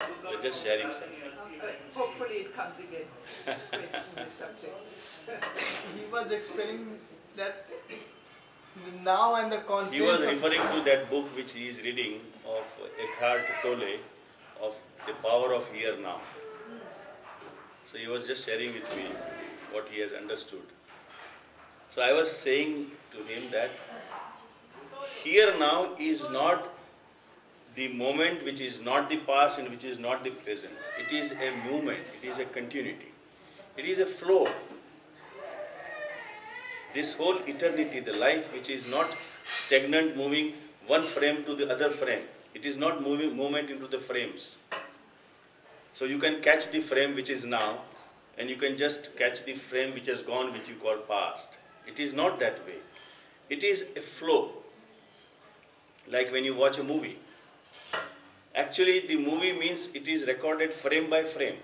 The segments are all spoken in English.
We're just sharing something. Hopefully it comes again. Question the subject. He was explaining that now and the contents. He was referring to that book which he is reading of Eckhart Tolle of The Power of Here Now. So he was just sharing with me what he has understood. So I was saying to him that here now is not the moment which is not the past and which is not the present. It is a movement, it is a continuity, it is a flow. This whole eternity, the life which is not stagnant, moving one frame to the other frame. It is not moving movement into the frames. So you can catch the frame which is now and you can just catch the frame which has gone, which you call past. It is not that way. It is a flow. Like when you watch a movie. Actually, the movie means it is recorded frame by frame.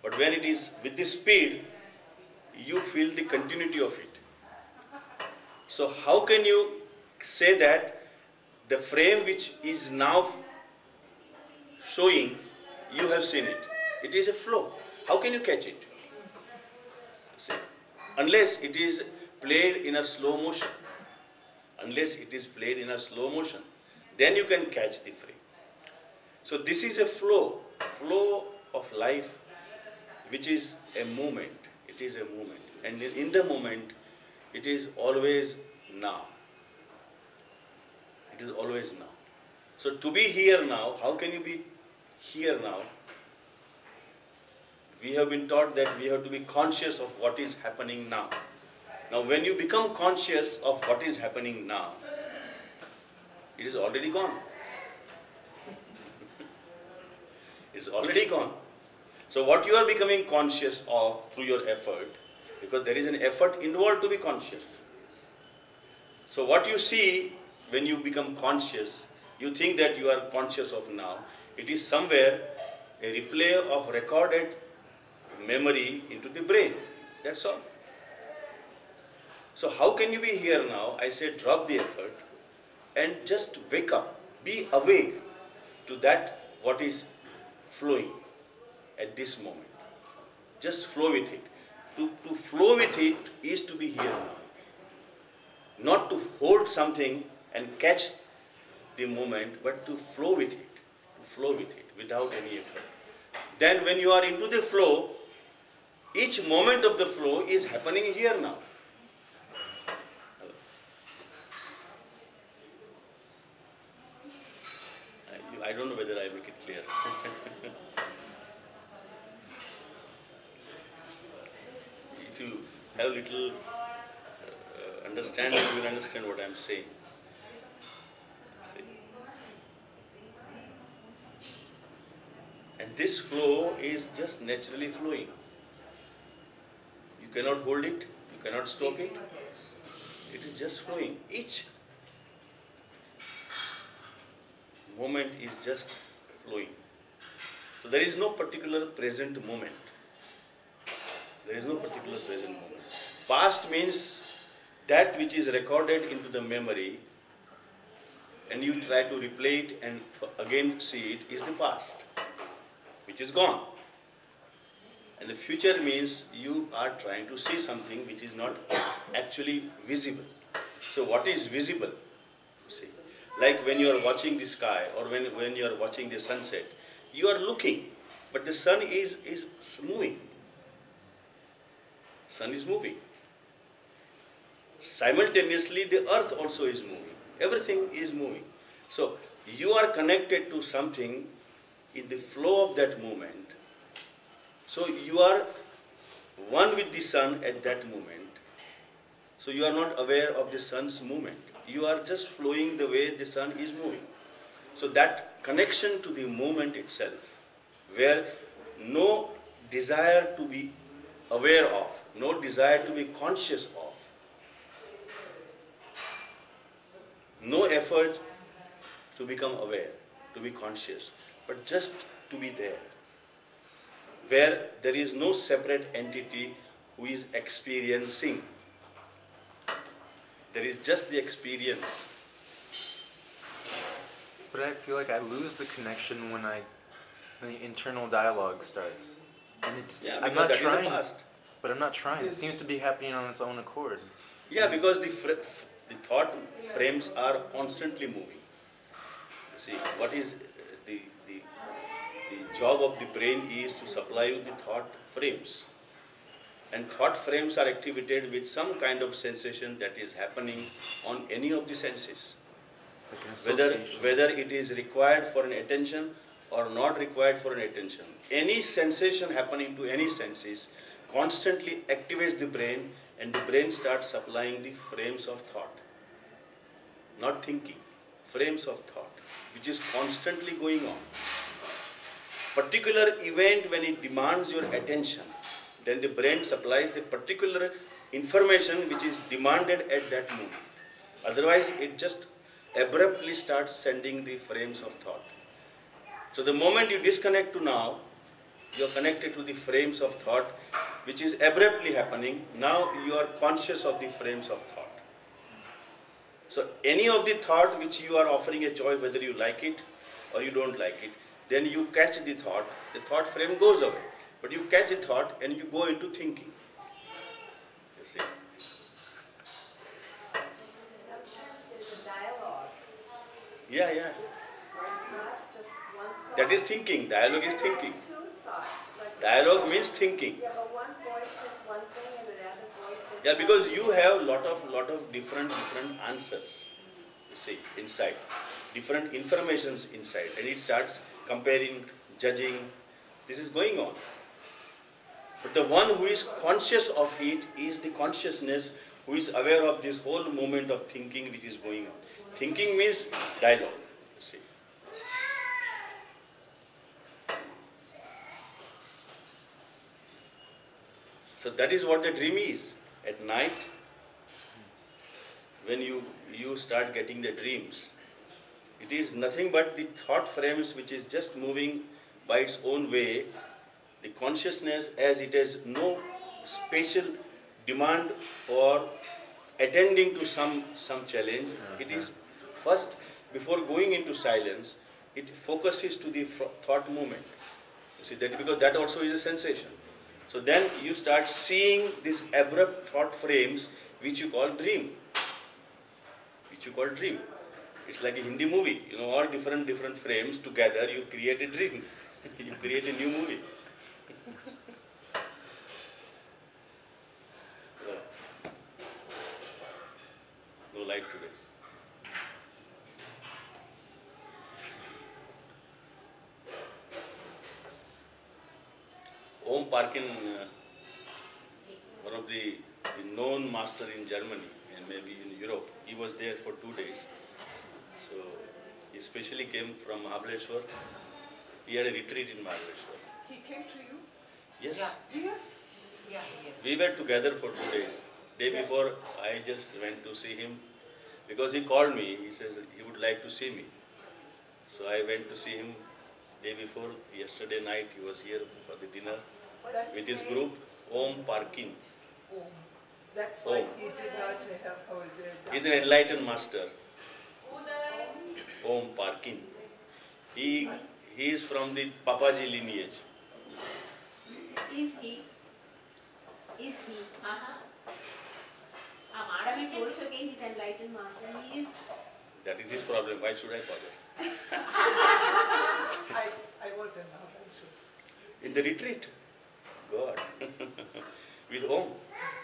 But when it is with the speed, you feel the continuity of it. So how can you say that the frame which is now showing, you have seen it? It is a flow. How can you catch it? See, unless it is played in a slow motion. Unless it is played in a slow motion, then you can catch the frame. So this is a flow of life, which is a movement. It is a movement. And in the moment, it is always now. It is always now. So to be here now, how can you be here now? We have been taught that we have to be conscious of what is happening now. Now when you become conscious of what is happening now, it is already gone. It's already gone. So what you are becoming conscious of through your effort, because there is an effort involved to be conscious. So what you see when you become conscious, you think that you are conscious of now. It is somewhere a replay of recorded memory into the brain. That's all. So how can you be here now? I say drop the effort and just wake up. Be awake to that what is flowing at this moment. Just flow with it. To flow with it is to be here now. Not to hold something and catch the moment, but to flow with it. To flow with it without any effort. Then when you are into the flow, each moment of the flow is happening here now. I don't know whether I make it clear. If you have little understanding, you will understand what I am saying. See? And this flow is just naturally flowing. You cannot hold it, you cannot stop it. It is just flowing. Each moment is just flowing. So there is no particular present moment. There is no particular present moment. Past means that which is recorded into the memory and you try to replay it and again see it is the past, which is gone. And the future means you are trying to see something which is not actually visible. So what is visible? See, like when you are watching the sky or when you are watching the sunset, you are looking, but the sun is moving. Sun is moving. Simultaneously, the earth also is moving. Everything is moving. So you are connected to something in the flow of that moment. So you are one with the sun at that moment. So you are not aware of the sun's movement. You are just flowing the way the sun is moving. So that connection to the movement itself, where no desire to be aware of, no desire to be conscious of, no effort to become aware, to be conscious, but just to be there, where there is no separate entity who is experiencing. There is just the experience. But I feel like I lose the connection when I the internal dialogue starts. And it's, Yeah, I'm because not that is the trying, past. but I'm not trying. It seems to be happening on its own accord. Yeah, because the thought frames are constantly moving. You see, what is the job of the brain is to supply you the thought frames. And thought frames are activated with some kind of sensation that is happening on any of the senses. Like an Whether, association. whether it is required for an attention or not required for an attention. Any sensation happening to any senses constantly activates the brain, and the brain starts supplying the frames of thought. Not thinking, frames of thought, which is constantly going on. Particular event when it demands your attention, then the brain supplies the particular information which is demanded at that moment. Otherwise, it just abruptly starts sending the frames of thought. So the moment you disconnect to now, you are connected to the frames of thought, which is abruptly happening. Now you are conscious of the frames of thought. So any of the thought which you are offering a choice, whether you like it or you don't like it, then you catch the thought frame goes away. But you catch the thought and you go into thinking. You see? Sometimes there's a dialogue, Yeah. not just one thought. That is thinking. Dialogue is thinking. There's two thoughts. Like Dialogue means thinking. Yeah, but one voice says one thing and the other voice says Yeah, because something. you have lot of different answers. You see, inside. Different informations inside. And it starts comparing, judging. This is going on. But the one who is conscious of it is the consciousness who is aware of this whole moment of thinking which is going on. Thinking means dialogue. You see. So that is what the dream is. At night, when you start getting the dreams, it is nothing but the thought frames which is just moving by its own way. The consciousness, as it has no special demand for attending to some challenge, it is first, before going into silence, it focuses to the thought movement. You see, that because that also is a sensation. So then you start seeing these abrupt thought frames which you call dream. It's like a Hindi movie, all different frames together, you create a dream. You create a new movie. No light today. Om Parkin, one of the known master in Germany and maybe in Europe, he was there for 2 days. So he especially came from Mahabaleshwar. He had a retreat in Mahabaleshwar. He came to you? Yes. Here? Yeah. We were together for 2 days. Day before, I just went to see him because he called me. He says he would like to see me. So I went to see him day before. Yesterday night he was here for the dinner with his group, Om Parkin. Oh, that's why Om. he did not have hold He's an enlightened master. Om Parkin. He is from the Papaji lineage. Is he? Madam told you again he's enlightened master. He is. That is his problem. Why should I bother? I wasn't out, I'm sure. In the retreat. God. With Om.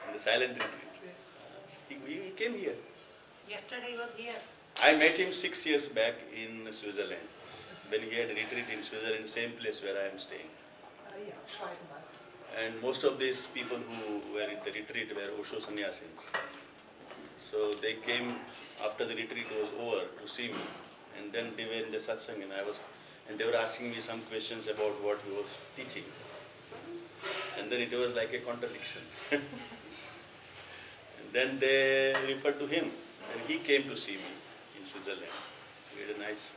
In the silent retreat. He came here. Yesterday he was here. I met him 6 years back in Switzerland. When he had a retreat in Switzerland, same place where I am staying. Yeah, Schweidenbach. And most of these people who were in the retreat were Osho sannyasins. So they came after the retreat was over to see me. And then they were in the satsang and they were asking me some questions about what he was teaching. And then it was like a contradiction. And then they referred to him and he came to see me in Switzerland. We had a nice,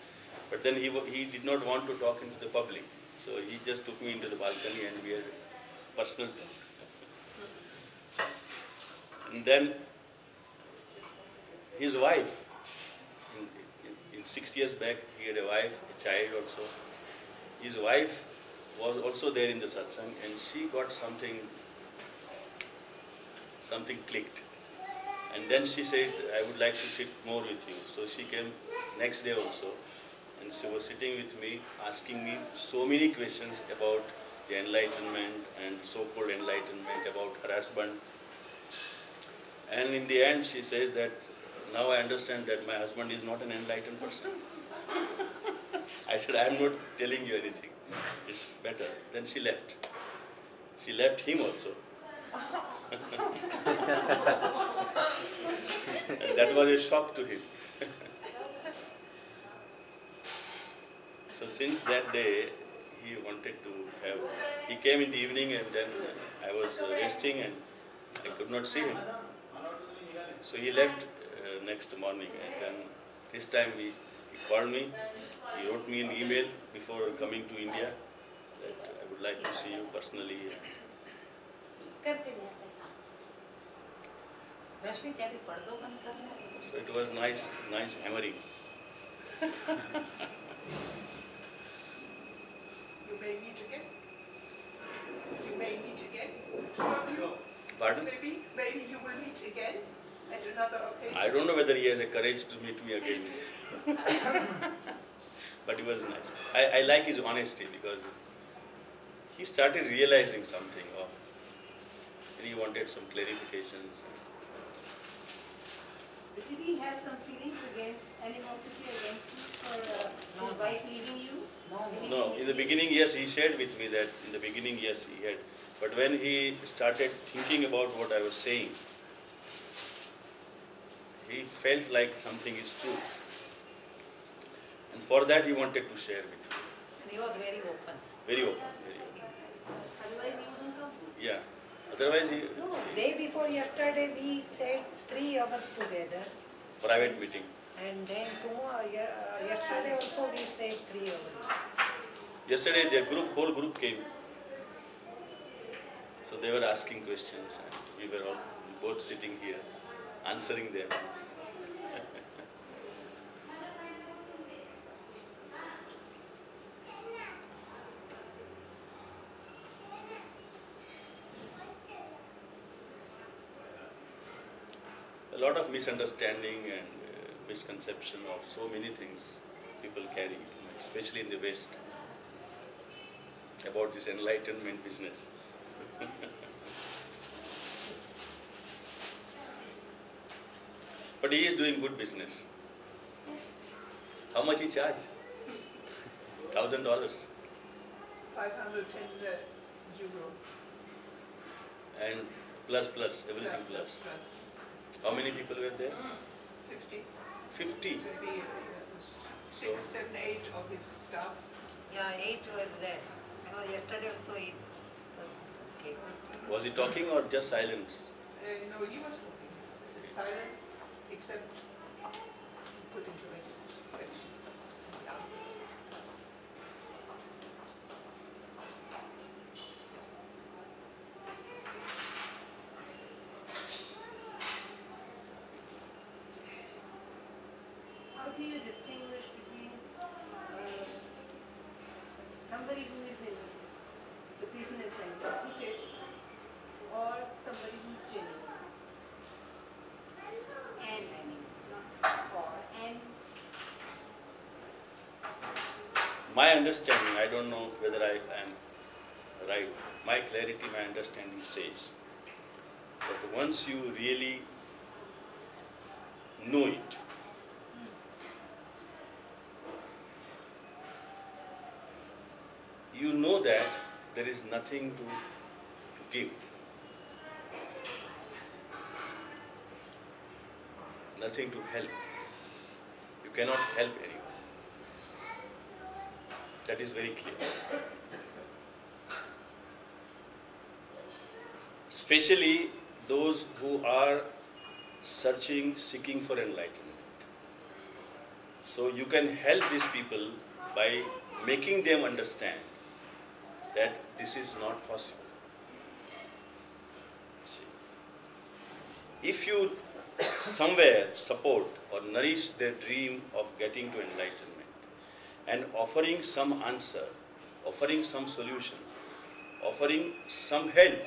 but then he did not want to talk into the public. So he just took me into the balcony and we had a personal talk. And then his wife, in 6 years back, he had a wife, a child also. His wife was also there in the satsang, and she got something clicked. And then she said, I would like to sit more with you. So she came next day also, and she was sitting with me, asking me so many questions about the enlightenment and so-called enlightenment, about her husband. And in the end, she says that, now I understand that my husband is not an enlightened person. I said, I am not telling you anything. It's better. Then she left. She left him also. And that was a shock to him. So since that day, he wanted to have, he came in the evening, and then I was resting and I could not see him. So he left next morning, and then this time he called me, he wrote me an email before coming to India that I would like to see you personally. So it was nice hammering. You may meet again. You may meet again. Two of you. Pardon? Maybe you will meet again at another occasion. I don't know whether he has a courage to meet me again. But it was nice. I like his honesty, because he started realizing something of, and he wanted some clarifications. But did he have some feelings against, animosity against you for his wife leaving you? No, in the beginning, yes, he shared with me that in the beginning, yes, he had. But when he started thinking about what I was saying, he felt like something is true. And for that, he wanted to share with me. And he was very open. Very open. Very open. Otherwise he wouldn't come. Yeah. Otherwise, he. No, day before yesterday we said 3 hours together. Private meeting. And then tomorrow, yesterday also we said 3 hours. Yesterday, the whole group came. So they were asking questions, and we were all both sitting here, answering them. A lot of misunderstanding and misconception of so many things people carry, especially in the West, about this enlightenment business. But he is doing good business. How much he charge? $1,000. 510 euro. And plus, everything plus. How many people were there? 50. 50. Maybe 6, 7, 8 of his staff. Yeah, 8 was there. Yesterday also 8 came. Was he talking or just silence? No, he was talking. Silence, except putting the questions and answers. How do you distinguish between somebody who is in the business, as you put it, or somebody who is genuine? And, I mean, not or, and. My understanding, I don't know whether I am right, my clarity, my understanding says that once you really know it, you know that there is nothing to give, nothing to help. You cannot help anyone. That is very clear. Especially those who are seeking for enlightenment. So you can help these people by making them understand that this is not possible. See, if you somewhere support or nourish their dream of getting to enlightenment and offering some answer offering some solution, offering some help,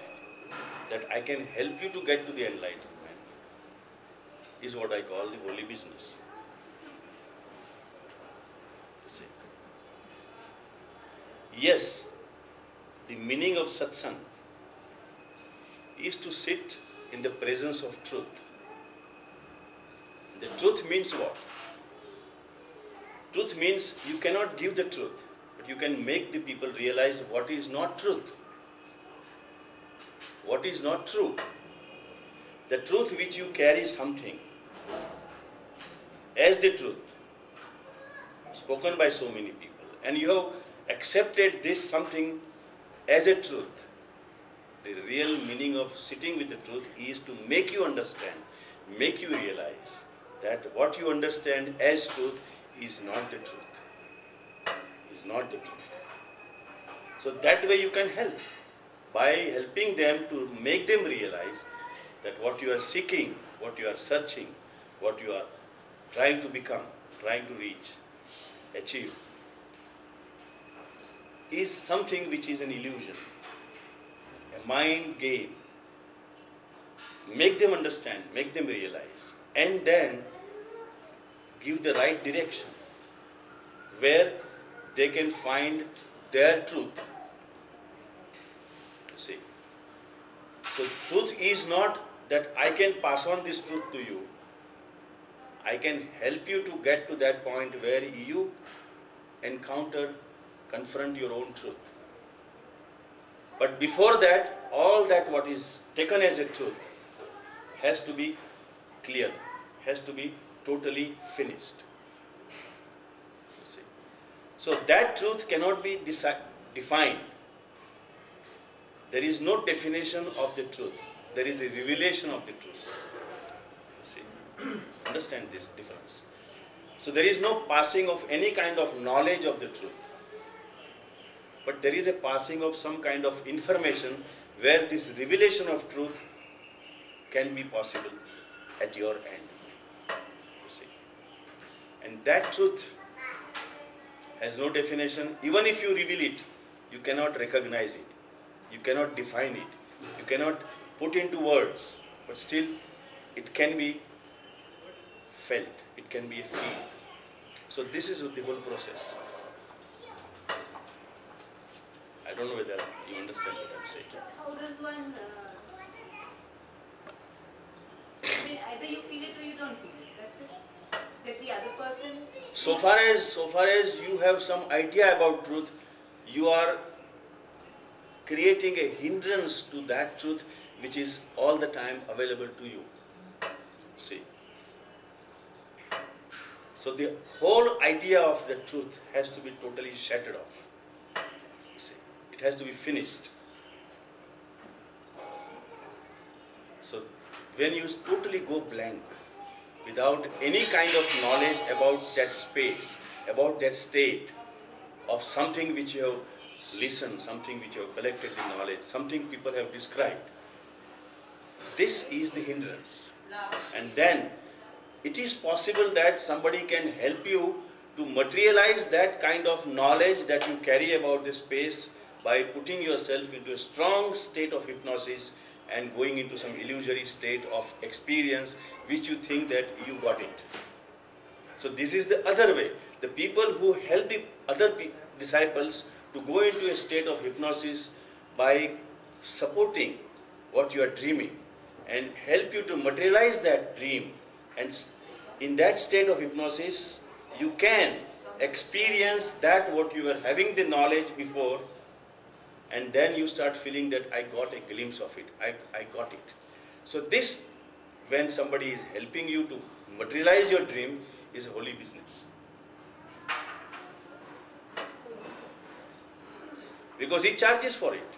that I can help you to get to the enlightenment, is what I call the holy business. See. Yes, the meaning of satsang is to sit in the presence of truth. The truth means what? Truth means you cannot give the truth, but you can make the people realize what is not truth. What is not true. The truth which you carry something as the truth, spoken by so many people, and you have accepted this something as a truth. The real meaning of sitting with the truth is to make you understand, make you realize that what you understand as truth is not the truth. Is not the truth. So that way you can help, by helping them to make them realize that what you are seeking, what you are searching, what you are trying to become, trying to reach, achieve, is something which is an illusion, a mind game. Make them understand, make them realize, and then give the right direction where they can find their truth. See. So truth is not that I can pass on this truth to you. I can help you to get to that point where you encounter, confront your own truth. But before that, all that what is taken as a truth has to be clear, has to be totally finished. You see. So that truth cannot be defined. There is no definition of the truth. There is a revelation of the truth. You see. Understand this difference. So there is no passing of any kind of knowledge of the truth. But there is a passing of some kind of information where this revelation of truth can be possible at your end. You see. And that truth has no definition. Even if you reveal it, you cannot recognize it. You cannot define it. You cannot put into words. But still, it can be felt. It can be a feel. So this is the whole process. I don't know whether you understand what I'm saying. How does one, I mean, either you feel it or you don't feel it, that's it. That the other person... So far as you have some idea about truth, you are creating a hindrance to that truth which is all the time available to you. See. So the whole idea of the truth has to be totally shattered off. See. It has to be finished. So when you totally go blank, without any kind of knowledge about that space, about that state of something which you have listened, something which you have collected the knowledge, something people have described, this is the hindrance. And then it is possible that somebody can help you to materialize that kind of knowledge that you carry about the space by putting yourself into a strong state of hypnosis and going into some illusory state of experience which you think that you got it. So this is the other way. The people who help the other disciples to go into a state of hypnosis by supporting what you are dreaming and help you to materialize that dream, and in that state of hypnosis you can experience that what you were having the knowledge before, and then you start feeling that I got a glimpse of it, I got it. So this, when somebody is helping you to materialize your dream, is a holy business. Because he charges for it.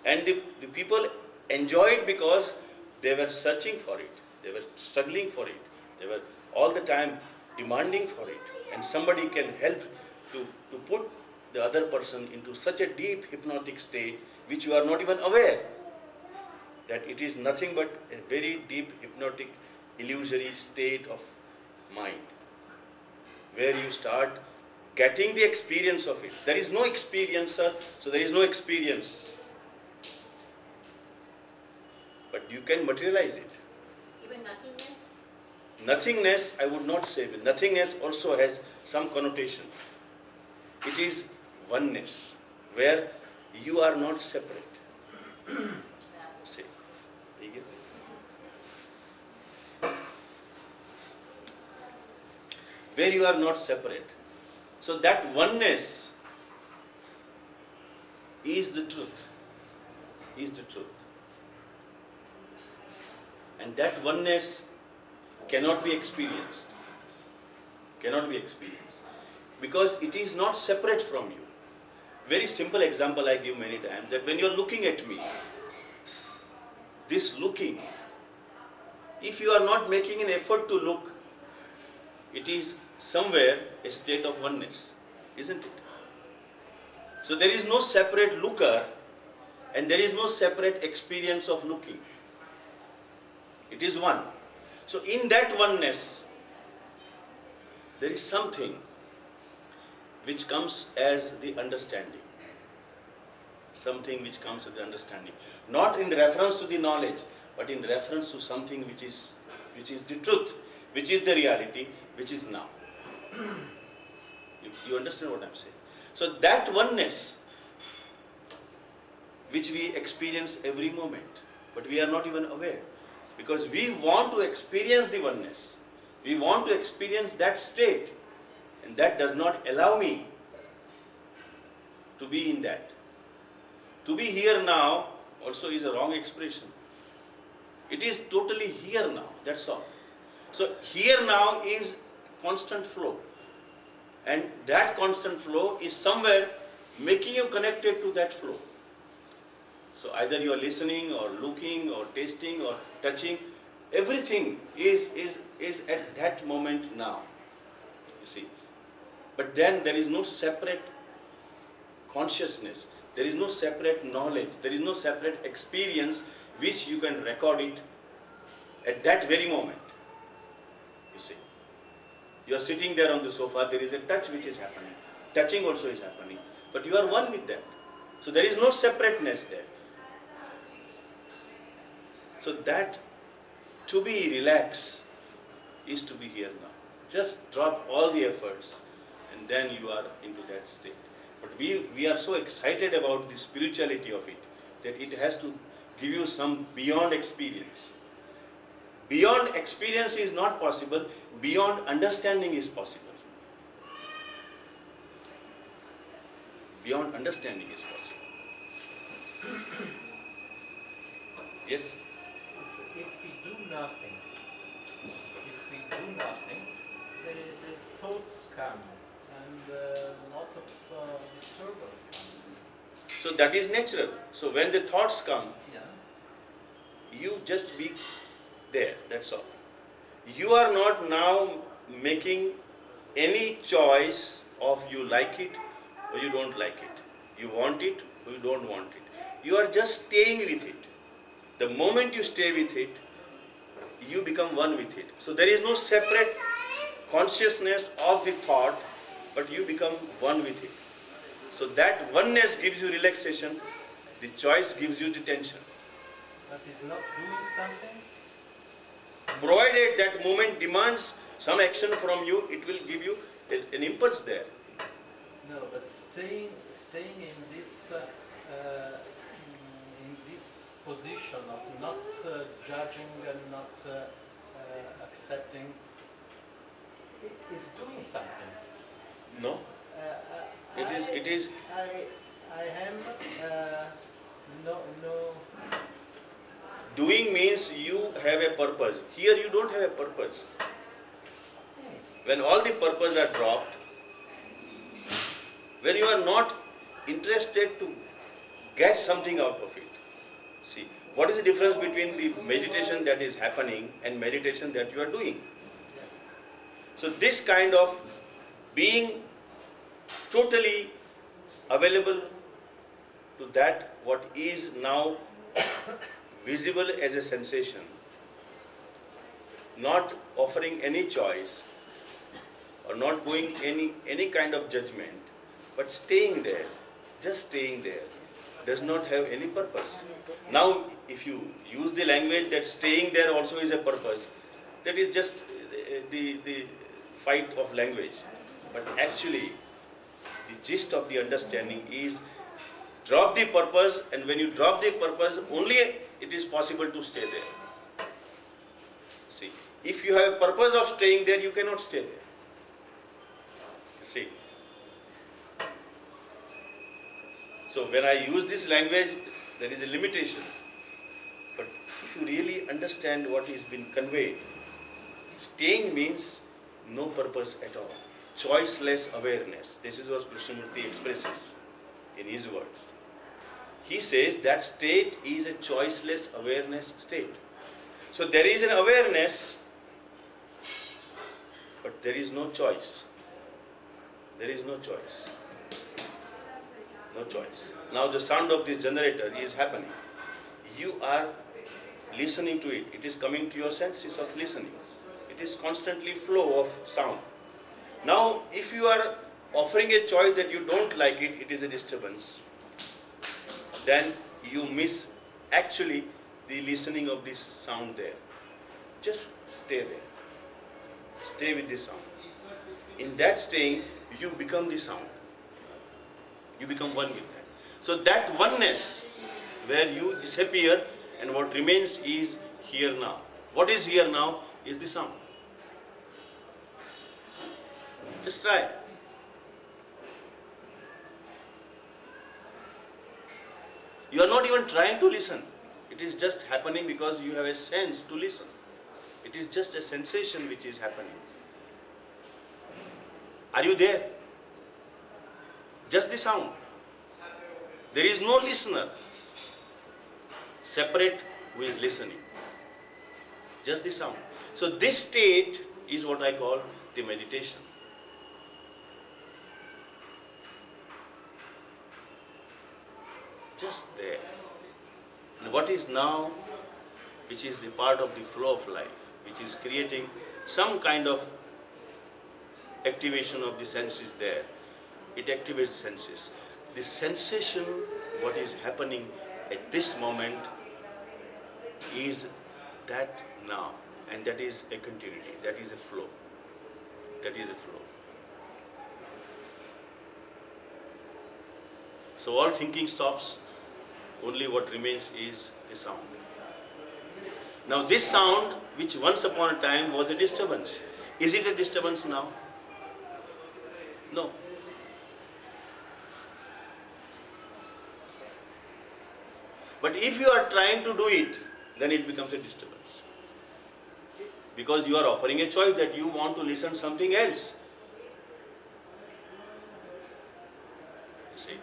And the people enjoy it because they were searching for it, they were struggling for it, they were all the time demanding for it. And somebody can help to put the other person into such a deep hypnotic state which you are not even aware that it is nothing but a very deep hypnotic illusory state of mind where you start getting the experience of it. There is no experiencer, so there is no experience. But you can materialize it. Even nothingness? Nothingness, I would not say. Nothingness also has some connotation. It is oneness, where you are not separate. Say, where you are not separate. So that oneness is the truth. Is the truth. And that oneness cannot be experienced. Cannot be experienced. Because it is not separate from you. Very simple example I give many times, that when you are looking at me, this looking, if you are not making an effort to look, it is somewhere a state of oneness, isn't it? So there is no separate looker and there is no separate experience of looking. It is one. So in that oneness, there is something which comes as the understanding. Something which comes as the understanding. Not in reference to the knowledge, but in reference to something which is the truth, which is the reality, which is now. You understand what I am saying? So that oneness, which we experience every moment, but we are not even aware. Because we want to experience the oneness. We want to experience that state. And that does not allow me to be in that. To be here now also is a wrong expression. It is totally here now, that's all. So here now is constant flow. And that constant flow is somewhere making you connected to that flow. So either you are listening or looking or tasting or touching, everything is at that moment now. You see. But then there is no separate consciousness, there is no separate knowledge, there is no separate experience which you can record it at that very moment. You see. You are sitting there on the sofa, there is a touch which is happening. Touching also is happening. But you are one with that. So there is no separateness there. So that to be relaxed is to be here now. Just drop all the efforts and then you are into that state. But we are so excited about the spirituality of it that it has to give you some beyond experience. Beyond experience is not possible, beyond understanding is possible. Beyond understanding is possible. Yes? If we do nothing, the thoughts come and a lot of disturbance come. So that is natural. So when the thoughts come, Yeah. you just be there, that's all. You are not now making any choice of you like it or you don't like it. You want it or you don't want it. You are just staying with it. The moment you stay with it, you become one with it. So there is no separate consciousness of the thought, but you become one with it. So that oneness gives you relaxation, the choice gives you the tension. But is not doing something? Provided that moment demands some action from you, it will give you an impulse there. No, but staying in this position of not judging and not accepting is doing something. No? It is. I am no. Doing means you have a purpose. Here you don't have a purpose. When all the purpose are dropped, when you are not interested to get something out of it. See, what is the difference between the meditation that is happening and meditation that you are doing? So this kind of being totally available to that what is now visible as a sensation, not offering any choice or not going any kind of judgment, but staying there, just staying there, does not have any purpose. Now, if you use the language that staying there also is a purpose, that is just the fight of language. But actually, the gist of the understanding is drop the purpose, and when you drop the purpose, only it is possible to stay there. See, if you have a purpose of staying there, you cannot stay there. See. So when I use this language, there is a limitation. But if you really understand what is being conveyed, staying means no purpose at all. Choiceless awareness. This is what Krishnamurti expresses in his words. He says that state is a choiceless awareness state. So there is an awareness, but there is no choice. There is no choice. No choice. Now the sound of this generator is happening. You are listening to it. It is coming to your senses of listening. It is constantly flow of sound. Now, if you are offering a choice that you don't like it, it is a disturbance. Then you miss actually the listening of this sound there. Just stay there. Stay with this sound. In that staying, you become the sound. You become one with that. So that oneness where you disappear and what remains is here now. What is here now is the sound. Just try. You are not even trying to listen. It is just happening because you have a sense to listen. It is just a sensation which is happening. Are you there? Just the sound. There is no listener separate who is listening. Just the sound. So this state is what I call the meditation. Just there. And what is now, which is the part of the flow of life, which is creating some kind of activation of the senses there. It activates senses. The sensation, what is happening at this moment, is that now. And that is a continuity. That is a flow. That is a flow. So all thinking stops. Only what remains is the sound. Now this sound, which once upon a time was a disturbance, is it a disturbance now? No. But if you are trying to do it, then it becomes a disturbance. Because you are offering a choice that you want to listen something else. See,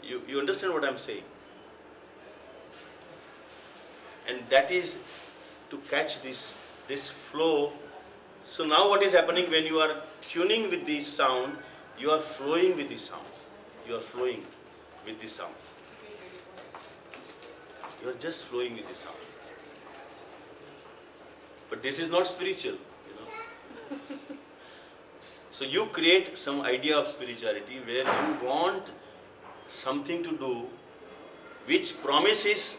you understand what I am saying? And that is to catch this flow. So now what is happening when you are tuning with the sound, you are flowing with the sound. You are flowing with the sound. You are just flowing with the sound. But this is not spiritual, you know. So you create some idea of spirituality where you want something to do which promises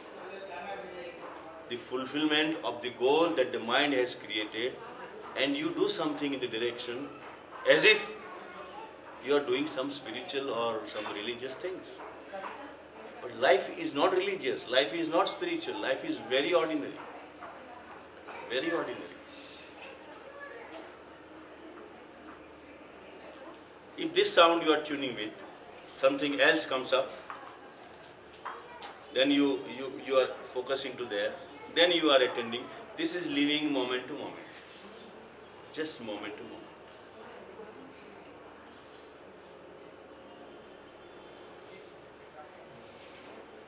the fulfillment of the goal that the mind has created, and you do something in the direction as if you are doing some spiritual or some religious things. But life is not religious, life is not spiritual, life is very ordinary. Very ordinary. If this sound you are tuning with, something else comes up, then you are focusing to there, then you are attending. This is living moment to moment. Just moment to moment.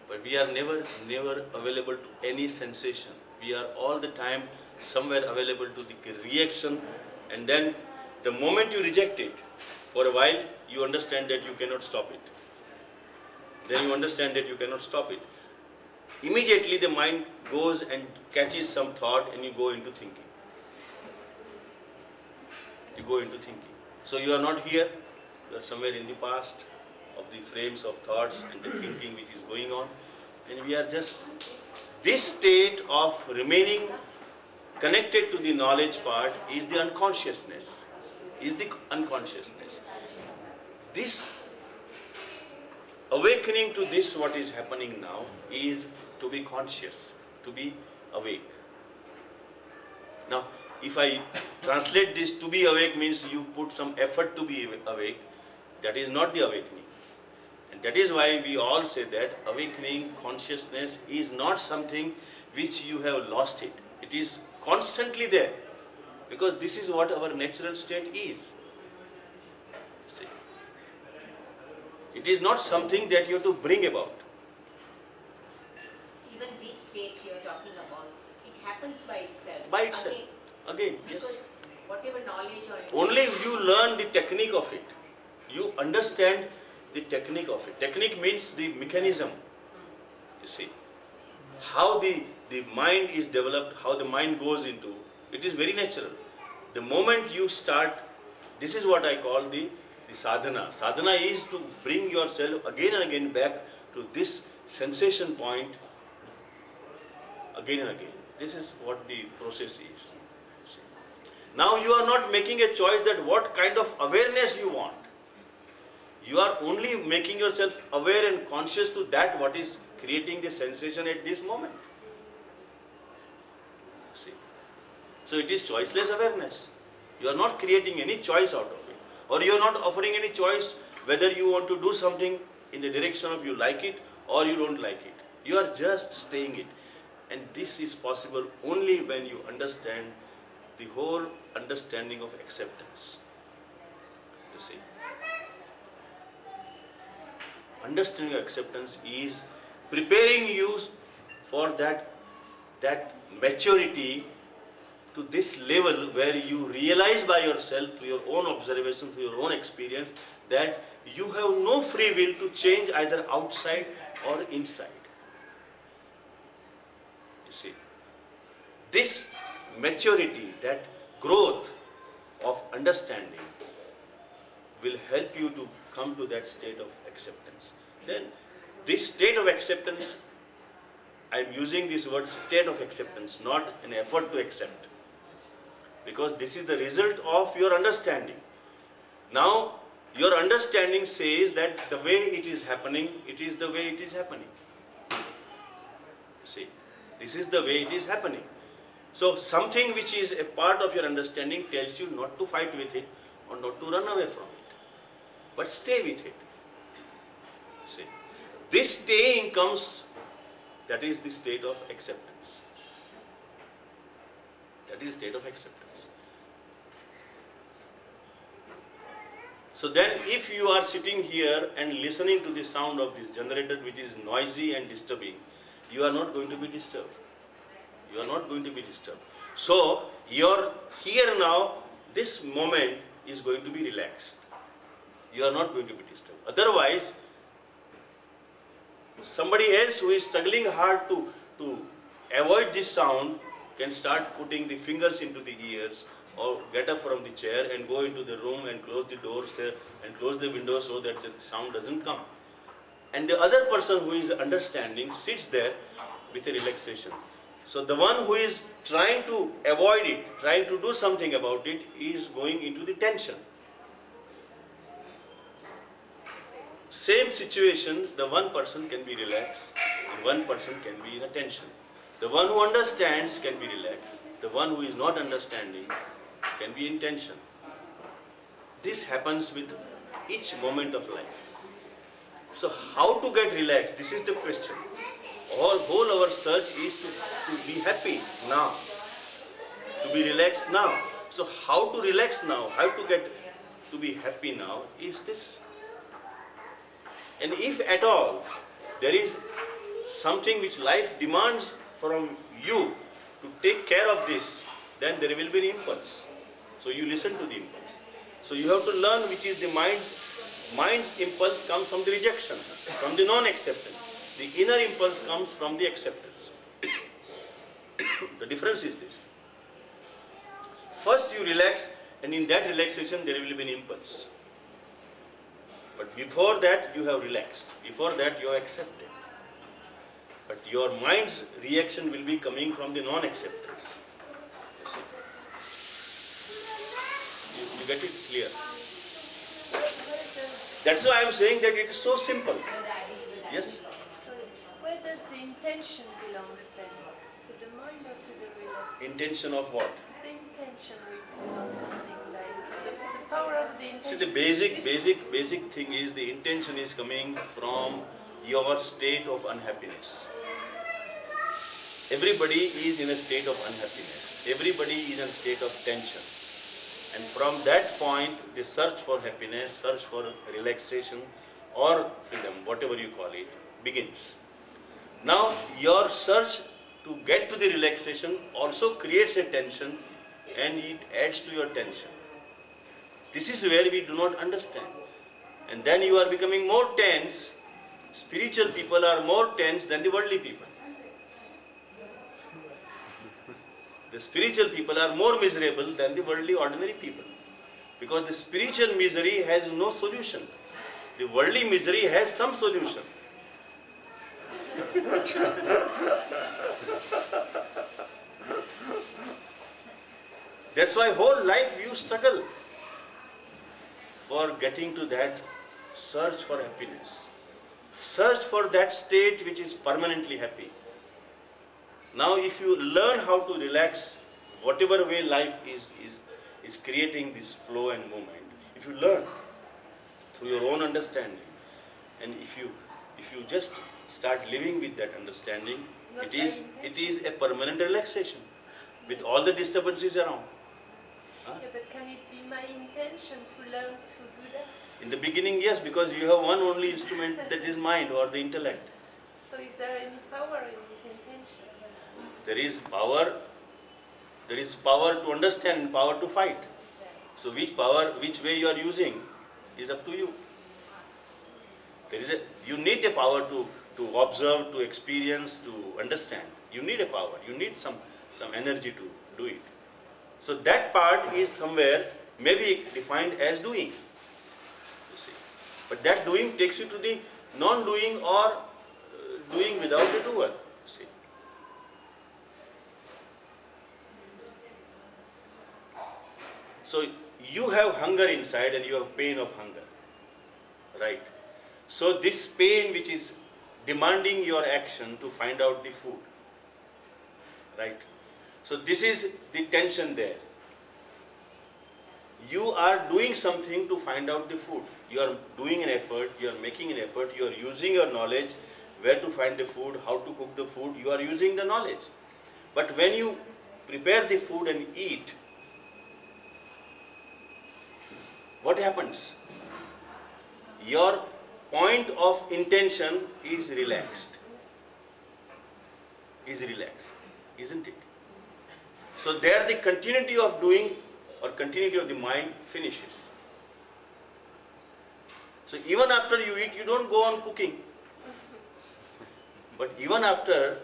But we are never available to any sensation. We are all the time somewhere available to the reaction, and then the moment you reject it, for a while you understand that you cannot stop it. Then you understand that you cannot stop it. Immediately the mind goes and catches some thought and you go into thinking. You go into thinking. So you are not here, you are somewhere in the past of the frames of thoughts and the thinking which is going on, and we are just this state of remaining connected to the knowledge part is the unconsciousness, This awakening to this what is happening now is to be conscious, to be awake. Now, if I translate this, to be awake means you put some effort to be awake. That is not the awakening. And that is why we all say that awakening consciousness is not something which you have lost it. It is constantly there. Because this is what our natural state is. See. It is not something that you have to bring about. Even this state you are talking about, it happens by itself. By itself. Again, yes. Because whatever knowledge or Only you learn the technique of it. You understand the technique of it. Technique means the mechanism. You see. How the mind is developed, how the mind goes into, it is very natural. The moment you start, this is what I call the sadhana. Sadhana is to bring yourself again and again back to this sensation point again and again. This is what the process is. Now you are not making a choice that what kind of awareness you want. You are only making yourself aware and conscious to that what is creating the sensation at this moment. See. So it is choiceless awareness. You are not creating any choice out of it. Or you are not offering any choice whether you want to do something in the direction of you like it or you don't like it. You are just staying it. And this is possible only when you understand the whole understanding of acceptance. You see. Understanding of acceptance is preparing you for that maturity to this level where you realize by yourself through your own observation, through your own experience, that you have no free will to change either outside or inside. You see, this maturity, that growth of understanding will help you to come to that state of acceptance. Then this state of acceptance, I am using this word state of acceptance, not an effort to accept. Because this is the result of your understanding. Now, your understanding says that the way it is happening, it is the way it is happening. See, this is the way it is happening. So, something which is a part of your understanding tells you not to fight with it or not to run away from it, but stay with it. See, this staying comes, that is the state of acceptance. That is state of acceptance. So then if you are sitting here and listening to the sound of this generator which is noisy and disturbing, you are not going to be disturbed. You are not going to be disturbed. So your here now, this moment is going to be relaxed. You are not going to be disturbed. Otherwise, somebody else who is struggling hard to avoid this sound can start putting the fingers into the ears or get up from the chair and go into the room and close the doors and close the windows so that the sound doesn't come. And the other person who is understanding sits there with a relaxation. So the one who is trying to avoid it, trying to do something about it, is going into the tension. Same situation, the one person can be relaxed and one person can be in a tension. The one who understands can be relaxed. The one who is not understanding can be in tension. This happens with each moment of life. So how to get relaxed? This is the question. Whole our search is to be happy now, to be relaxed now. So how to relax now, how to get to be happy now is this. And if at all there is something which life demands from you to take care of this, then there will be an impulse. So you listen to the impulse. So you have to learn which is the mind's impulse comes from the rejection, from the non-acceptance. The inner impulse comes from the acceptance. The difference is this. First you relax and in that relaxation there will be an impulse. But before that you have relaxed, before that you have accepted. But your mind's reaction will be coming from the non-acceptance. You get it clear? That's why I am saying that it is so simple. Yes? Where does the intention belongs then? To the mind or to the relaxation? Intention of what? The intention belongs something like the power of the intention. See, the basic thing is the intention is coming from your state of unhappiness. Everybody is in a state of unhappiness. Everybody is in a state of tension. And from that point, the search for happiness, search for relaxation or freedom, whatever you call it, begins. Now, your search to get to the relaxation also creates a tension and it adds to your tension. This is where we do not understand. And then you are becoming more tense. Spiritual people are more tense than the worldly people. The spiritual people are more miserable than the worldly ordinary people. Because the spiritual misery has no solution. The worldly misery has some solution. That's why whole life you struggle for getting to that search for happiness. Search for that state which is permanently happy. Now if you learn how to relax, whatever way life is creating this flow and movement, if you learn through your own understanding, and if you just start living with that understanding, it is a permanent relaxation with all the disturbances around. Yeah, but can it be my intention to learn to do that? In the beginning, yes, because you have one only instrument, that is mind or the intellect. So is there any power in this intention? There is power to understand and power to fight. So which way you are using is up to you. You need a power to observe, to experience, to understand. You need a power. You need some energy to do it. So that part is somewhere maybe defined as doing. You see, but that doing takes you to the non-doing or doing without a doer. You see. So you have hunger inside and you have pain of hunger, right? So this pain which is demanding your action to find out the food, right? So this is the tension there. You are doing something to find out the food. You are doing an effort, you are making an effort, you are using your knowledge, where to find the food, how to cook the food, you are using the knowledge. But when you prepare the food and eat, what happens? Your point of intention is relaxed. Isn't it? So there the continuity of doing or continuity of the mind finishes. So even after you eat, you don't go on cooking. But even after,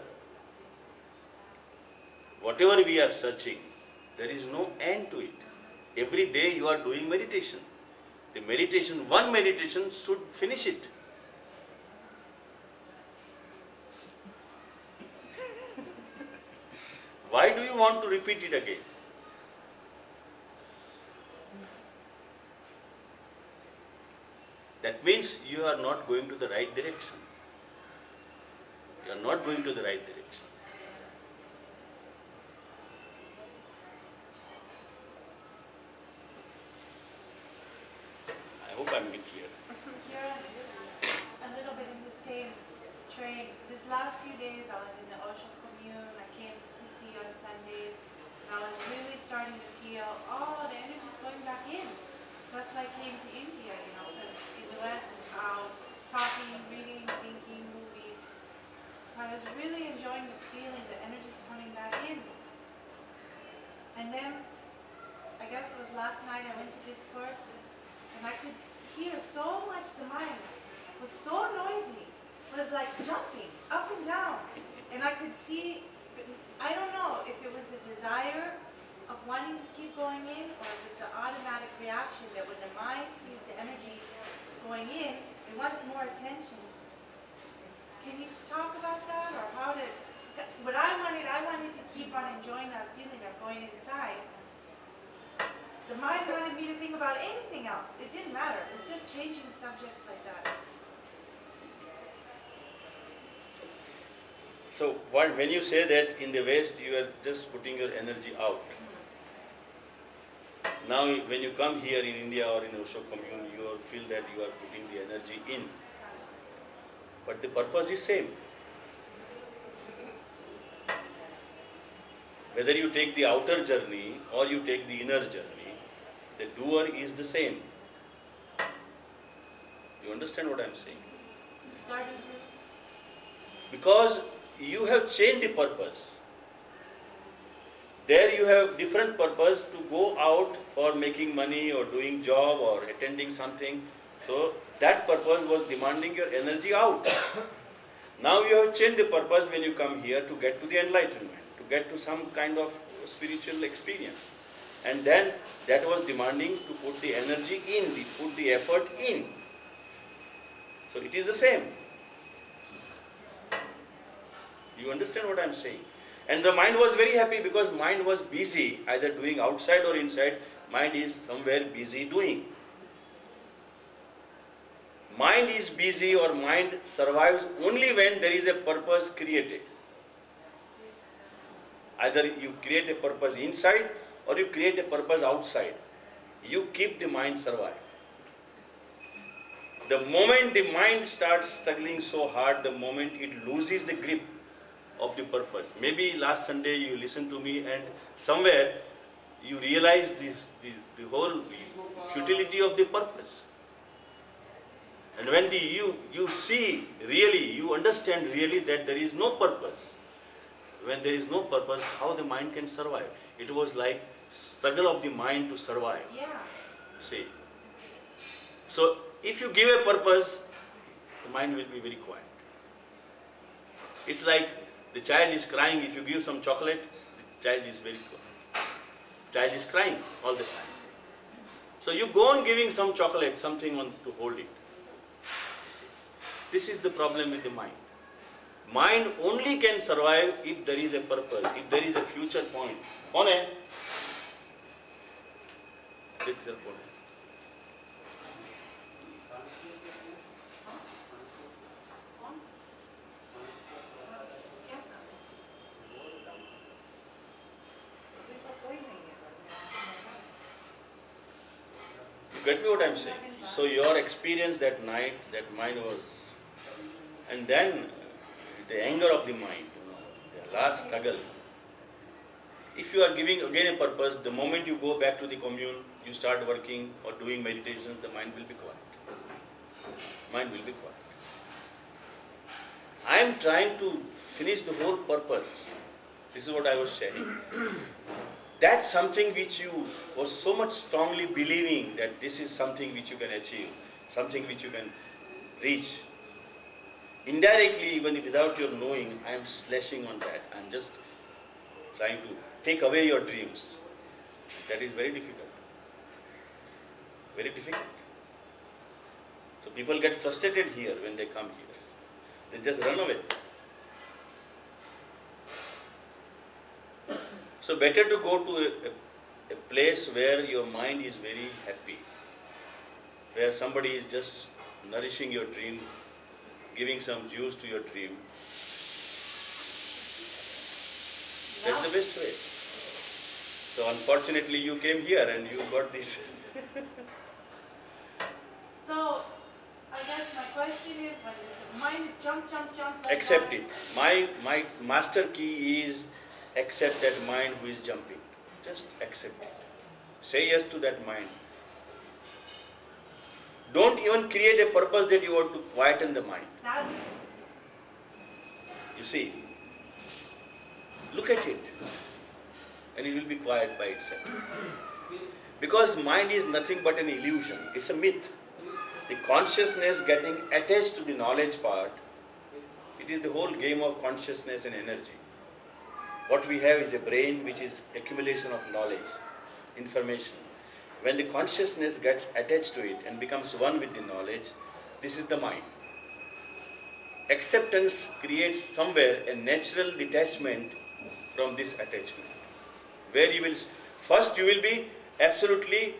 whatever we are searching, there is no end to it. Every day you are doing meditation. The meditation, one meditation should finish it. Why do you want to repeat it again? That means you are not going to the right direction. You are not going to the right direction. I hope I'm being clear. You're a little bit in the same train. These last few days I was in the Osho commune. I came to see on Sunday. And I was really starting to feel, oh, the energy's going back in. That's why I came to India, because in the West it's out, talking, reading, thinking, movies. So I was really enjoying this feeling, the energy's coming back in. And then, I guess it was last night, I went to discourse, and I could hear so much, the mind was so noisy. It was like jumping up and down. And I could see, I don't know if it was the desire of wanting to keep going in, or if it's an automatic reaction that when the mind sees the energy going in, it wants more attention. Can you talk about that, or how to? What I wanted to keep on enjoying that feeling of going inside. The mind wanted me to think about anything else. It didn't matter. It's just changing subjects like that. So when you say that in the West you are just putting your energy out. Now when you come here in India or in Osho commune, you feel that you are putting the energy in. But the purpose is same. Whether you take the outer journey or you take the inner journey, the doer is the same. You understand what I am saying? Starting to. Because you have changed the purpose. There you have different purpose to go out for making money or doing job or attending something. So that purpose was demanding your energy out. Now you have changed the purpose when you come here to get to the enlightenment, to get to some kind of spiritual experience. And then that was demanding to put the energy in, put the effort in. So it is the same. You understand what I am saying? And the mind was very happy because mind was busy, either doing outside or inside. Mind is somewhere busy doing. Mind is busy or mind survives only when there is a purpose created. Either you create a purpose inside or you create a purpose outside. You keep the mind survive. The moment the mind starts struggling so hard, the moment it loses the grip of the purpose. Maybe last Sunday you listened to me and somewhere you realize the whole futility of the purpose. And when you see really, you understand really that there is no purpose. When there is no purpose, how the mind can survive? It was like struggle of the mind to survive. Yeah. See. So if you give a purpose, the mind will be very quiet. It's like the child is crying. If you give some chocolate, the child is very quiet. Child is crying all the time. So you go on giving some chocolate, something on to hold it. This is the problem with the mind. Mind only can survive if there is a purpose, if there is a future point. On a future point. You get me what I am saying? So your experience that night, that mind was, and then the anger of the mind, the last struggle. If you are giving again a purpose, the moment you go back to the commune, you start working or doing meditations, the mind will be quiet. Mind will be quiet. I am trying to finish the whole purpose. This is what I was sharing. That's something which you was so much strongly believing that this is something which you can achieve, something which you can reach. Indirectly, even without your knowing, I am slashing on that. I am just trying to take away your dreams. That is very difficult. Very difficult. So people get frustrated here when they come here. They just run away. So better to go to a place where your mind is very happy, where somebody is just nourishing your dream, giving some juice to your dream. That's the best way. So unfortunately you came here and you got this. So, I guess my question is, when the mind is jump, like Accept that, it. My master key is accept that mind who is jumping. Just accept it. Say yes to that mind. Don't even create a purpose that you want to quieten the mind. That is, You see, look at it and it will be quiet by itself. Because mind is nothing but an illusion. It's a myth. The consciousness getting attached to the knowledge part, it is the whole game of consciousness and energy. What we have is a brain which is accumulation of knowledge, information. When the consciousness gets attached to it and becomes one with the knowledge, this is the mind. Acceptance creates somewhere a natural detachment from this attachment, where you will be absolutely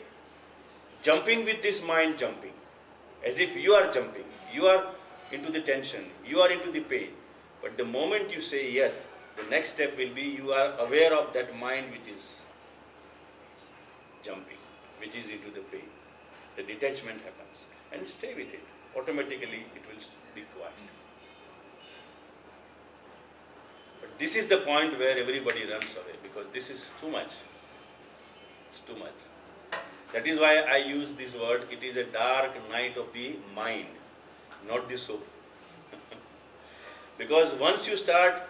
jumping with this mind jumping, as if you are jumping, you are into the tension, you are into the pain. But the moment you say yes, the next step will be you are aware of that mind which is jumping, which is into the pain. The detachment happens, and stay with it. Automatically it will be quiet. But this is the point where everybody runs away, because this is too much. It's too much. That is why I use this word. It is a dark night of the mind, not the soul. Because once you start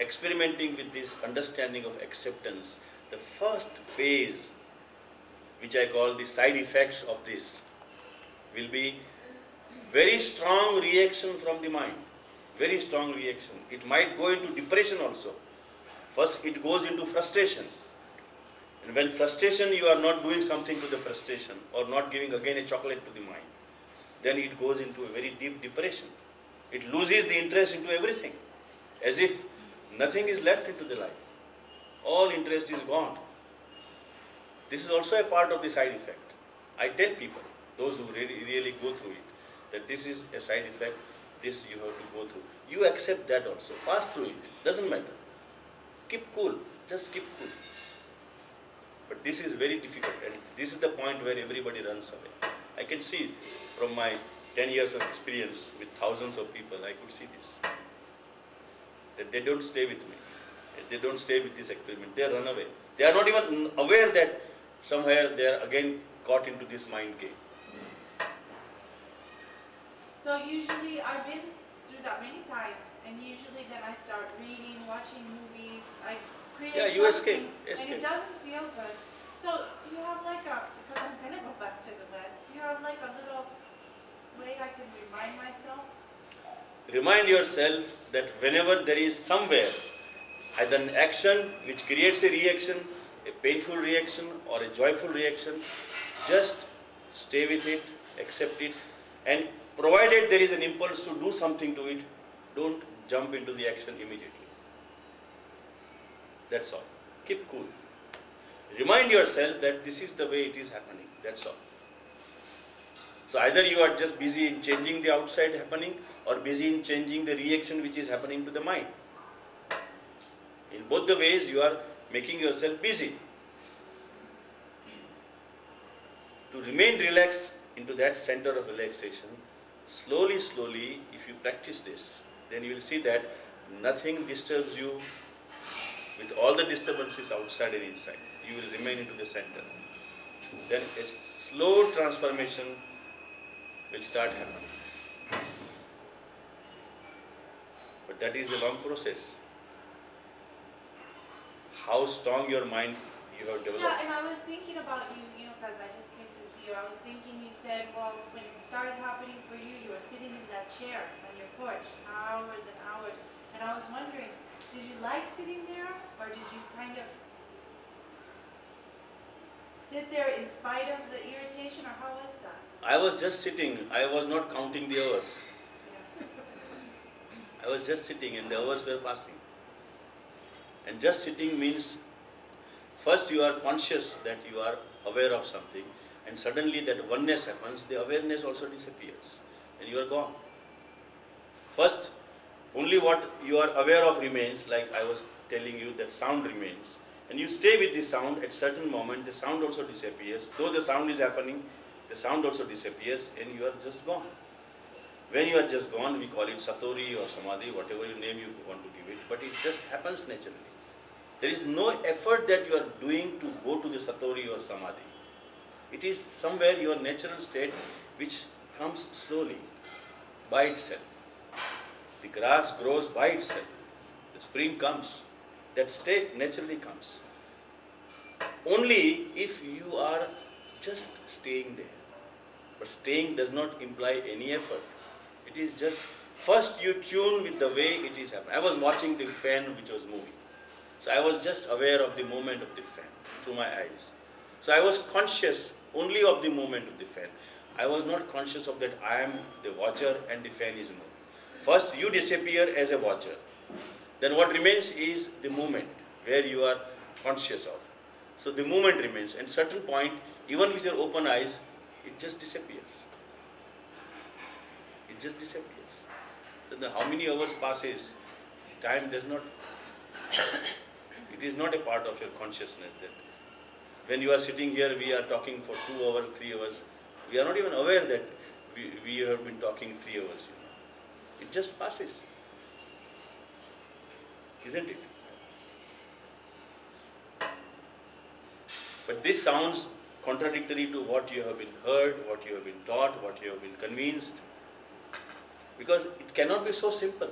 experimenting with this understanding of acceptance, the first phase, which I call the side effects of this, will be very strong reaction from the mind. Very strong reaction. It might go into depression also. First it goes into frustration. And when frustration, you are not doing something to the frustration, or not giving again a chocolate to the mind, then it goes into a very deep depression. It loses the interest into everything, as if nothing is left into the life. All interest is gone. This is also a part of the side effect. I tell people, those who really go through it, that this is a side effect, this you have to go through. You accept that also. Pass through it. Doesn't matter. Keep cool. Just keep cool. But this is very difficult, and this is the point where everybody runs away. I can see from my 10 years of experience with thousands of people, I could see this. That they don't stay with me. They don't stay with this experiment. They run away. They are not even aware that somewhere they are again caught into this mind game. So usually I've been through that many times, and usually then I start reading, watching movies, I create you something, escape. and it doesn't feel good. So do you have like a, because I'm going to go back to the West, do you have like a little way I can remind myself? Remind yourself that whenever there is somewhere either an action which creates a reaction, a painful reaction or a joyful reaction, just stay with it, accept it, and provided there is an impulse to do something to it, don't jump into the action immediately. That's all. Keep cool. Remind yourself that this is the way it is happening. That's all. So either you are just busy in changing the outside happening, or busy in changing the reaction which is happening to the mind. In both the ways you are making yourself busy. To remain relaxed into that center of relaxation, slowly, if you practice this, then you will see that nothing disturbs you with all the disturbances outside and inside. You will remain into the center. Then a slow transformation will start happening. But that is a long process. How strong your mind you have developed. Yeah, and I was thinking about you, because I just came to see you. I was thinking you said, well, when it started happening for you, you were sitting in that chair on your porch, hours and hours. And I was wondering, did you like sitting there, or did you kind of sit there in spite of the irritation, or how was that? I was just sitting. I was not counting the hours. Yeah. I was just sitting and the hours were passing. And just sitting means, first you are conscious that you are aware of something, and suddenly that oneness happens, the awareness also disappears and you are gone. First, only what you are aware of remains, like I was telling you, that sound remains. And you stay with the sound. At certain moment, the sound also disappears. Though the sound is happening, the sound also disappears and you are just gone. When you are just gone, we call it Satori or Samadhi, whatever name you want to give it, but it just happens naturally. There is no effort that you are doing to go to the Satori or Samadhi. It is somewhere your natural state which comes slowly, by itself. The grass grows by itself. The spring comes. That state naturally comes. Only if you are just staying there. But staying does not imply any effort. It is just, first you tune with the way it is happening. I was watching the fan which was moving. So I was just aware of the movement of the fan through my eyes. So I was conscious only of the movement of the fan. I was not conscious of that I am the watcher and the fan is moving. First you disappear as a watcher. Then what remains is the movement where you are conscious of. So the movement remains, and certain point, even with your open eyes, it just disappears. It just disappears. So how many hours passes, time does not, it is not a part of your consciousness that when you are sitting here, we are talking for 2 hours, 3 hours, we are not even aware that we have been talking 3 hours. It just passes. Isn't it? But this sounds contradictory to what you have been heard, what you have been taught, what you have been convinced. Because it cannot be so simple.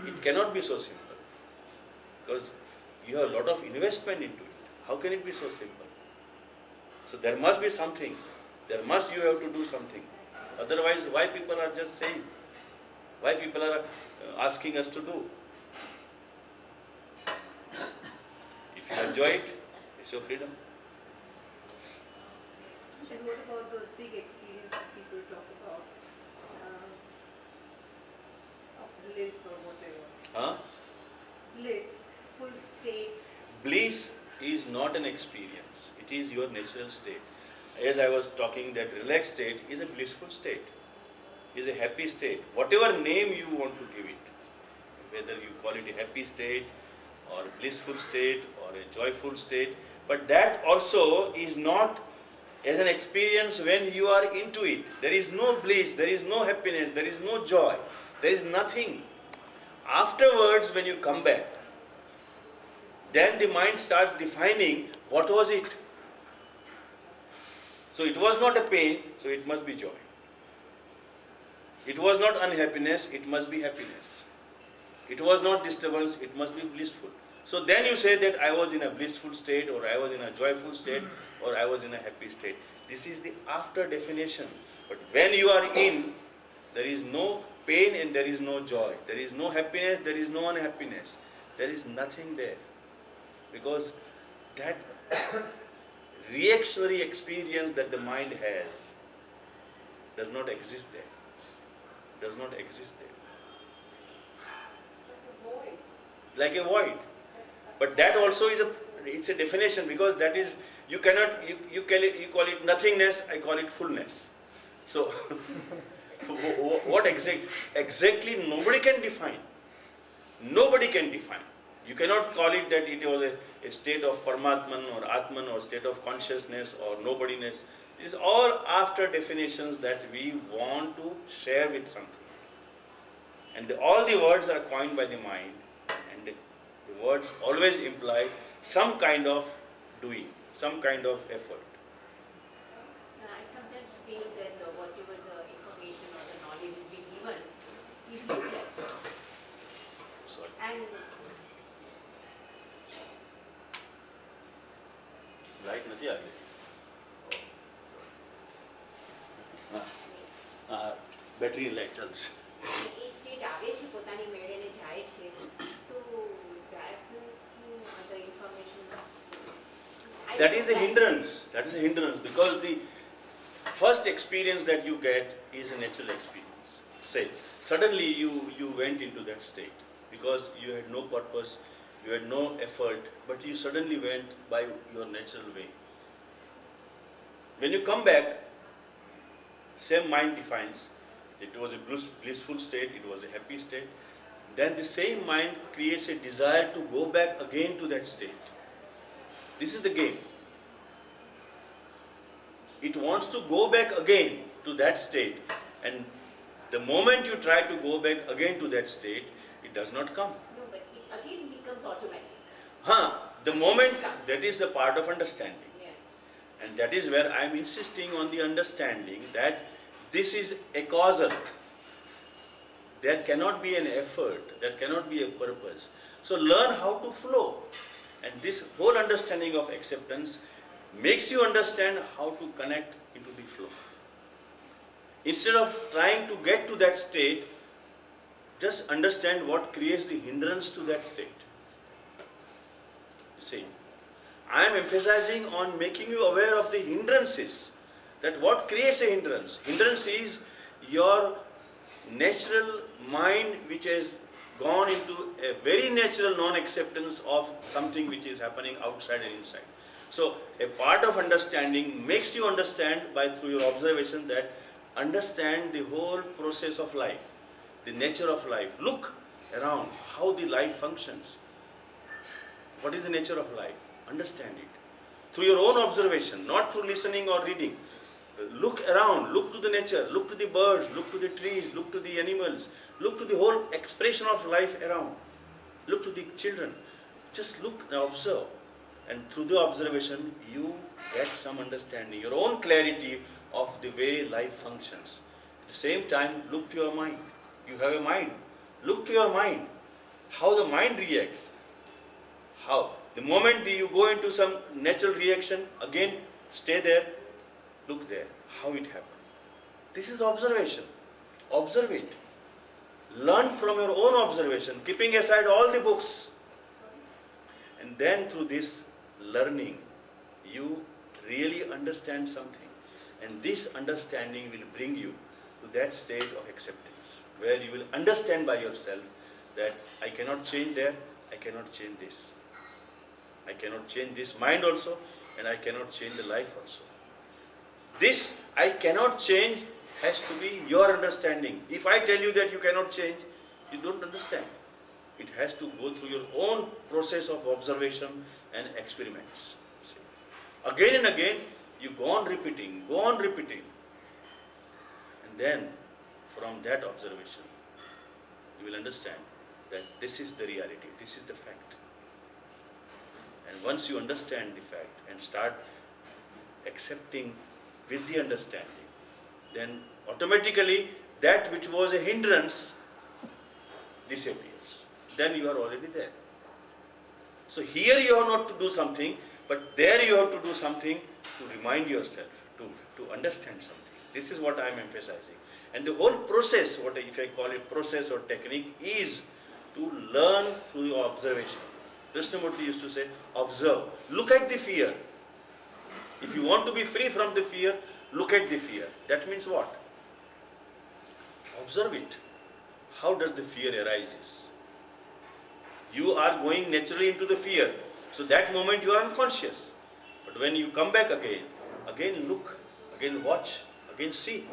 It cannot be so simple. Because you have a lot of investment into it. How can it be so simple? So there must be something. You have to do something. Otherwise, why people are just saying? Why people are asking us to do? If you enjoy it, it's your freedom. And what about those big experiences people talk about? Of bliss or whatever. Huh? Bliss, full state. Bliss is not an experience. It is your natural state. As I was talking, that relaxed state is a blissful state, is a happy state. Whatever name you want to give it, whether you call it a happy state or a blissful state or a joyful state, but that also is not as an experience when you are into it. There is no bliss, there is no happiness, there is no joy, there is nothing. Afterwards, when you come back, then the mind starts defining what was it. So it was not a pain, so it must be joy. It was not unhappiness, it must be happiness. It was not disturbance, it must be blissful. So then you say that I was in a blissful state, or I was in a joyful state, or I was in a happy state. This is the after definition. But when you are in, there is no pain and there is no joy. There is no happiness, there is no unhappiness. There is nothing there. Because that reactionary experience that the mind has does not exist there. Does not exist there. Like a void. But that also is it's a definition, because that is, you cannot, you call it nothingness, I call it fullness. So what exactly nobody can define. Nobody can define. You cannot call it that it was a state of Paramatman or Atman or state of consciousness or nobodiness. It is all after definitions that we want to share with something. And all the words are coined by the mind, and the words always imply some kind of doing, some kind of effort. I sometimes feel that whatever the information or the knowledge is being given is useless. Sorry. And light નથી આવી. Battery light ચાલશે. એ state આવે છે પોતાની મેળે ને જાય છે, તો the information That is a hindrance. That is a hindrance, because the first experience that you get is a natural experience. Say, suddenly you went into that state because you had no purpose, you had no effort, but you suddenly went by your natural way. When you come back, same mind defines, it was a blissful state, it was a happy state. Then the same mind creates a desire to go back again to that state. This is the game. It wants to go back again to that state, and the moment you try to go back again to that state, it does not come. No, but it again becomes automatic. The moment, that is the part of understanding. Yeah. And that is where I am insisting on the understanding that this is a causal. There cannot be an effort, there cannot be a purpose. So learn how to flow. And this whole understanding of acceptance makes you understand how to connect into the flow. Instead of trying to get to that state, just understand what creates the hindrance to that state. See, I am emphasizing on making you aware of the hindrances. That what creates a hindrance? Hindrance is your natural mind which has gone into a very natural non-acceptance of something which is happening outside and inside. So a part of understanding makes you understand through your observation that understand the whole process of life, the nature of life. Look around how the life functions. What is the nature of life? Understand it. Through your own observation, not through listening or reading. Look around, look to the nature, look to the birds, look to the trees, look to the animals, look to the whole expression of life around. Look to the children. Just look and observe. And through the observation, you get some understanding, your own clarity of the way life functions. At the same time, look to your mind. You have a mind. Look to your mind. How the mind reacts. How? The moment you go into some natural reaction, again, stay there. Look there, how it happened. This is observation. Observe it. Learn from your own observation, keeping aside all the books. And then through this learning, you really understand something. And this understanding will bring you to that state of acceptance, where you will understand by yourself that I cannot change there, I cannot change this. I cannot change this mind also, and I cannot change the life also. This I cannot change has to be your understanding. If I tell you that you cannot change, you don't understand. It has to go through your own process of observation and experiments. See. Again and again, you go on repeating. And then, from that observation, you will understand that this is the reality, this is the fact. And once you understand the fact and start accepting with the understanding, then automatically that which was a hindrance disappears. Then you are already there. So here you have not to do something, but there you have to do something to remind yourself, to understand something. This is what I am emphasizing. And the whole process, what if I call it process or technique, is to learn through your observation. Krishnamurti used to say, observe. Look at the fear. If you want to be free from the fear, look at the fear. That means what? Observe it. How does the fear arises? You are going naturally into the fear. So that moment you are unconscious. But when you come back again look, again watch, again see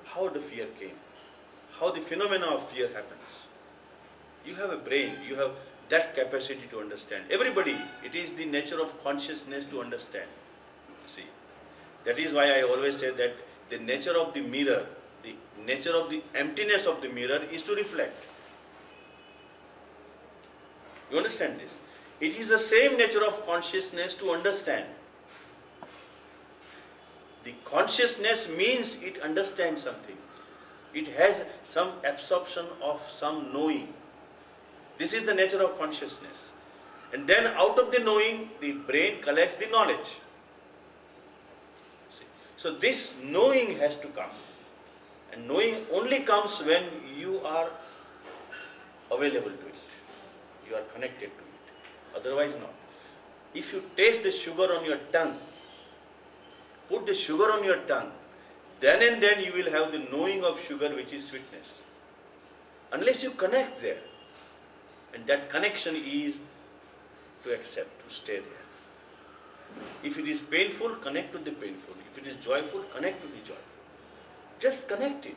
how the fear came, how the phenomena of fear happens. You have a brain, you have that capacity to understand. Everybody, it is the nature of consciousness to understand. See, that is why I always say that the nature of the mirror, the nature of the emptiness of the mirror is to reflect. You understand this? It is the same nature of consciousness to understand. The consciousness means it understands something. It has some absorption of some knowing. This is the nature of consciousness. And then out of the knowing, the brain collects the knowledge. See? So this knowing has to come. And knowing only comes when you are available to it. You are connected to it. Otherwise not. If you taste the sugar on your tongue, put the sugar on your tongue, then and then you will have the knowing of sugar, which is sweetness. Unless you connect there. And that connection is to accept, to stay there. If it is painful, connect with the painful. If it is joyful, connect with the joyful. Just connect it.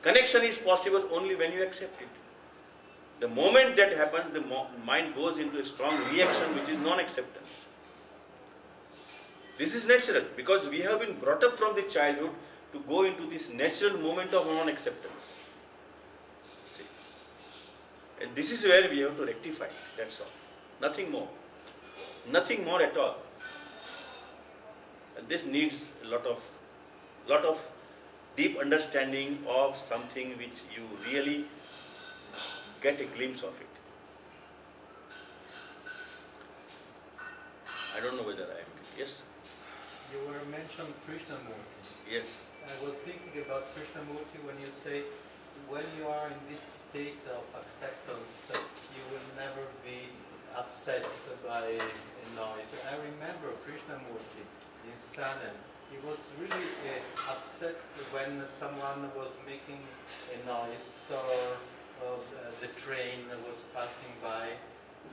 Connection is possible only when you accept it. The moment that happens, the mind goes into a strong reaction, which is non-acceptance. This is natural because we have been brought up from the childhood to go into this natural moment of non-acceptance. See? And this is where we have to rectify, that's all. Nothing more. Nothing more at all. And this needs a lot of deep understanding of something which you really get a glimpse of it. I don't know whether I am. Yes? You were mentioned Krishnamurti. Yes. I was thinking about Krishnamurti when you say, when you are in this state of acceptance, you will never be upset upset by a noise. I remember Krishnamurti in Salem. He was really upset when someone was making a noise, so the train was passing by.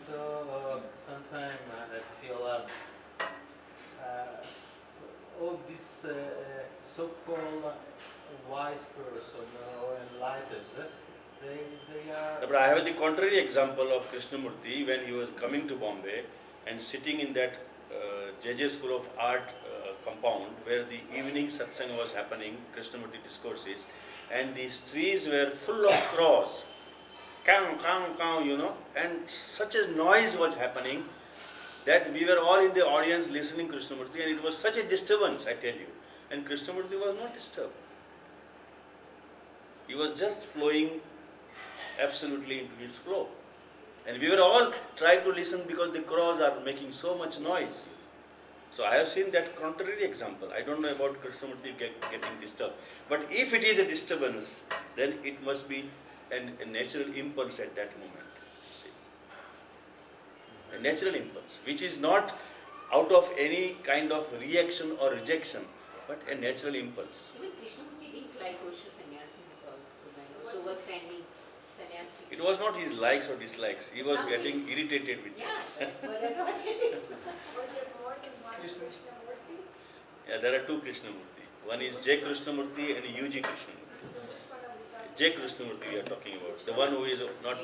So sometimes I feel all these so-called wise person or enlightened, they are... But I have the contrary example of Krishnamurti when he was coming to Bombay and sitting in that JJ School of Art compound where the evening satsang was happening, Krishnamurti discourses, and these trees were full of crows, cow, cow, cow, you know, and such a noise was happening that we were all in the audience listening Krishnamurti, and it was such a disturbance, I tell you. And Krishnamurti was not disturbed. He was just flowing absolutely into his flow. And we were all trying to listen because the crows are making so much noise. So I have seen that contrary example. I don't know about Krishnamurti getting disturbed. But if it is a disturbance, then it must be a natural impulse at that moment. See? A natural impulse, which is not out of any kind of reaction or rejection, but a natural impulse. Even Krishnamurti didn't like Osho sannyasis also, so was standing sannyasi. It was not his likes or dislikes. He was getting irritated with Yeah, it. but that's what it is. Was there more than one Krishnamurti? Yeah, there are two Krishnamurti. One is J. Krishnamurti and U.G. Krishnamurti. So which one are we talking J. Krishnamurti we are talking about. The one who is not